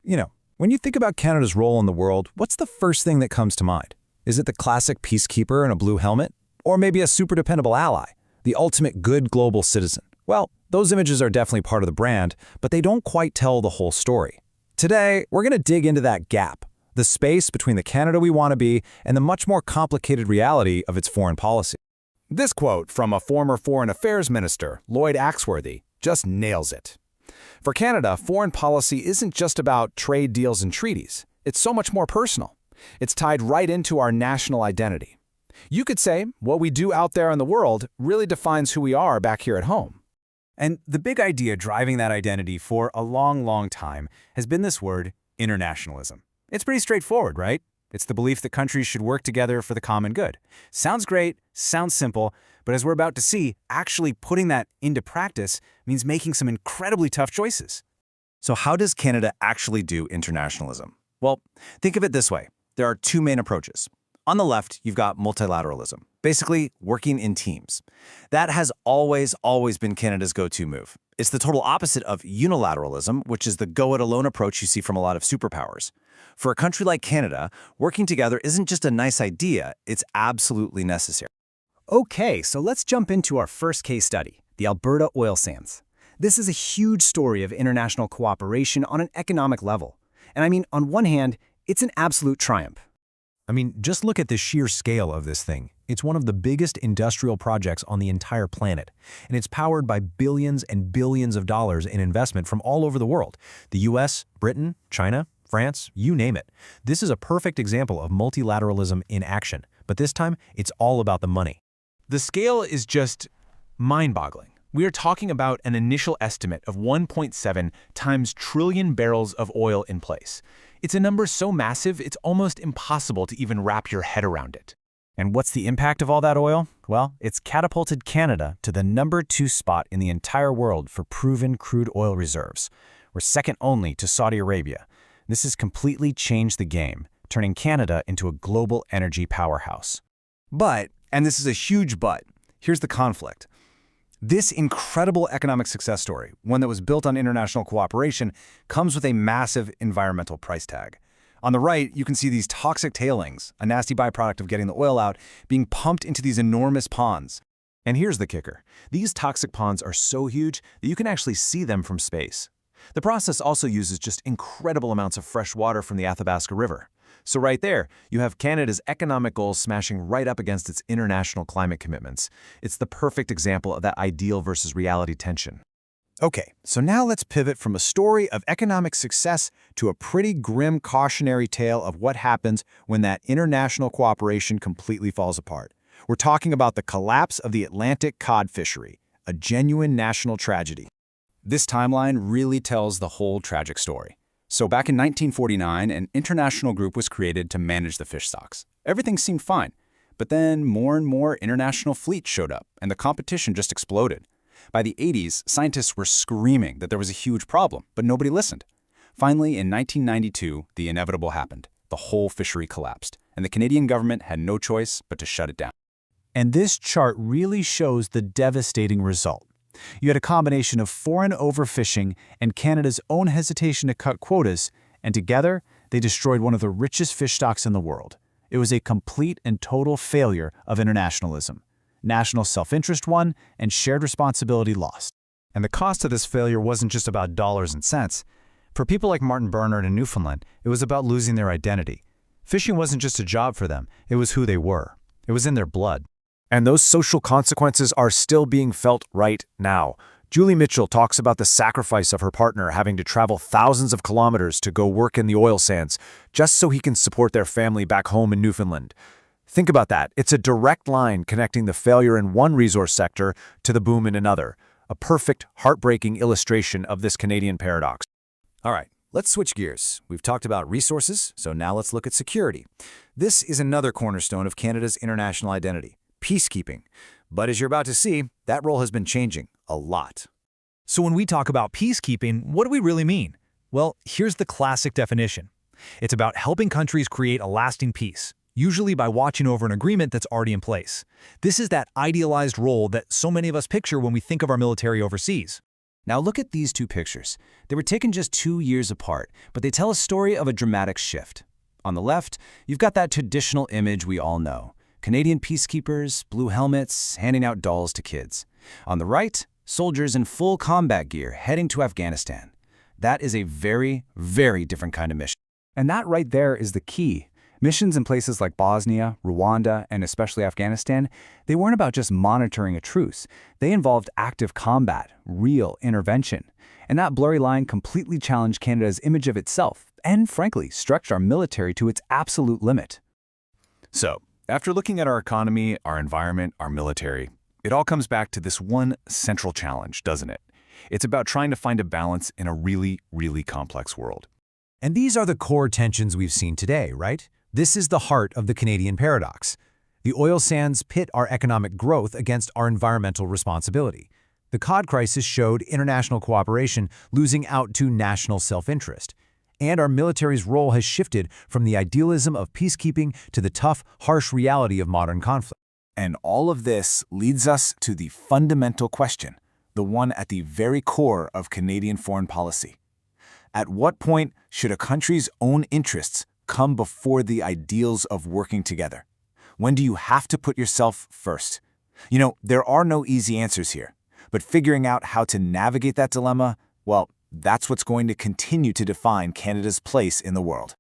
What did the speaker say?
When you think about Canada's role in the world, what's the first thing that comes to mind? Is it the classic peacekeeper in a blue helmet? Or maybe a super dependable ally, the ultimate good global citizen? Well, those images are definitely part of the brand, but they don't quite tell the whole story. Today, we're going to dig into that gap, the space between the Canada we want to be and the much more complicated reality of its foreign policy. This quote from a former Foreign Affairs Minister, Lloyd Axworthy, just nails it. For Canada, foreign policy isn't just about trade deals and treaties. It's so much more personal. It's tied right into our national identity. You could say what we do out there in the world really defines who we are back here at home. And the big idea driving that identity for a long time has been this word, internationalism. It's pretty straightforward, right? It's the belief that countries should work together for the common good. Sounds great, sounds simple, but as we're about to see, actually putting that into practice means making some incredibly tough choices. So how does Canada actually do internationalism? Well, think of it this way. There are two main approaches. On the left, you've got multilateralism, basically working in teams. That has always been Canada's go-to move. It's the total opposite of unilateralism, which is the go-it-alone approach you see from a lot of superpowers. For a country like Canada, working together isn't just a nice idea, it's absolutely necessary. Okay, so let's jump into our first case study, the Alberta oil sands. This is a huge story of international cooperation on an economic level. And I mean, on one hand, it's an absolute triumph. Just look at the sheer scale of this thing. It's one of the biggest industrial projects on the entire planet, and it's powered by billions and billions of dollars in investment from all over the world. The US, Britain, China, France, you name it. This is a perfect example of multilateralism in action, but this time, it's all about the money. The scale is just mind-boggling. We are talking about an initial estimate of 1.7 times trillion barrels of oil in place. It's a number so massive, it's almost impossible to even wrap your head around it. And what's the impact of all that oil? Well, it's catapulted Canada to the #2 spot in the entire world for proven crude oil reserves. We're second only to Saudi Arabia. This has completely changed the game, turning Canada into a global energy powerhouse. But, and this is a huge but, here's the conflict. This incredible economic success story, one that was built on international cooperation, comes with a massive environmental price tag. On the right, you can see these toxic tailings, a nasty byproduct of getting the oil out, being pumped into these enormous ponds. And here's the kicker. These toxic ponds are so huge that you can actually see them from space. The process also uses just incredible amounts of fresh water from the Athabasca River. So right there, you have Canada's economic goals smashing right up against its international climate commitments. It's the perfect example of that ideal versus reality tension. Okay, so now let's pivot from a story of economic success to a pretty grim cautionary tale of what happens when that international cooperation completely falls apart. We're talking about the collapse of the Atlantic cod fishery, a genuine national tragedy. This timeline really tells the whole tragic story. So back in 1949, an international group was created to manage the fish stocks. Everything seemed fine, but then more and more international fleets showed up, and the competition just exploded. By the 80s, scientists were screaming that there was a huge problem, but nobody listened. Finally, in 1992, the inevitable happened. The whole fishery collapsed, and the Canadian government had no choice but to shut it down. And this chart really shows the devastating result. You had a combination of foreign overfishing and Canada's own hesitation to cut quotas, and together, they destroyed one of the richest fish stocks in the world. It was a complete and total failure of internationalism. National self-interest won, and shared responsibility lost. And the cost of this failure wasn't just about dollars and cents. For people like Martin Bernard in Newfoundland, it was about losing their identity. Fishing wasn't just a job for them, it was who they were. It was in their blood. And those social consequences are still being felt right now. Julie Mitchell talks about the sacrifice of her partner having to travel thousands of kilometers to go work in the oil sands just so he can support their family back home in Newfoundland. Think about that. It's a direct line connecting the failure in one resource sector to the boom in another. A perfect, heartbreaking illustration of this Canadian paradox. All right, let's switch gears. We've talked about resources, so now let's look at security. This is another cornerstone of Canada's international identity. Peacekeeping. But as you're about to see, that role has been changing a lot. So when we talk about peacekeeping, what do we really mean? Well, here's the classic definition. It's about helping countries create a lasting peace, usually by watching over an agreement that's already in place. This is that idealized role that so many of us picture when we think of our military overseas. Now look at these two pictures. They were taken just 2 years apart, but they tell a story of a dramatic shift. On the left, you've got that traditional image we all know. Canadian peacekeepers, blue helmets, handing out dolls to kids. On the right, soldiers in full combat gear heading to Afghanistan. That is a very, very different kind of mission. And that right there is the key. Missions in places like Bosnia, Rwanda, and especially Afghanistan, they weren't about just monitoring a truce. They involved active combat, real intervention. And that blurry line completely challenged Canada's image of itself, and frankly, stretched our military to its absolute limit. So, after looking at our economy, our environment, our military, it all comes back to this one central challenge, doesn't it? It's about trying to find a balance in a really, really complex world. And these are the core tensions we've seen today, right? This is the heart of the Canadian paradox. The oil sands pit our economic growth against our environmental responsibility. The cod crisis showed international cooperation losing out to national self-interest. And our military's role has shifted from the idealism of peacekeeping to the tough, harsh reality of modern conflict. And all of this leads us to the fundamental question, the one at the very core of Canadian foreign policy. At what point should a country's own interests come before the ideals of working together? When do you have to put yourself first? You know, there are no easy answers here, but figuring out how to navigate that dilemma, well, that's what's going to continue to define Canada's place in the world.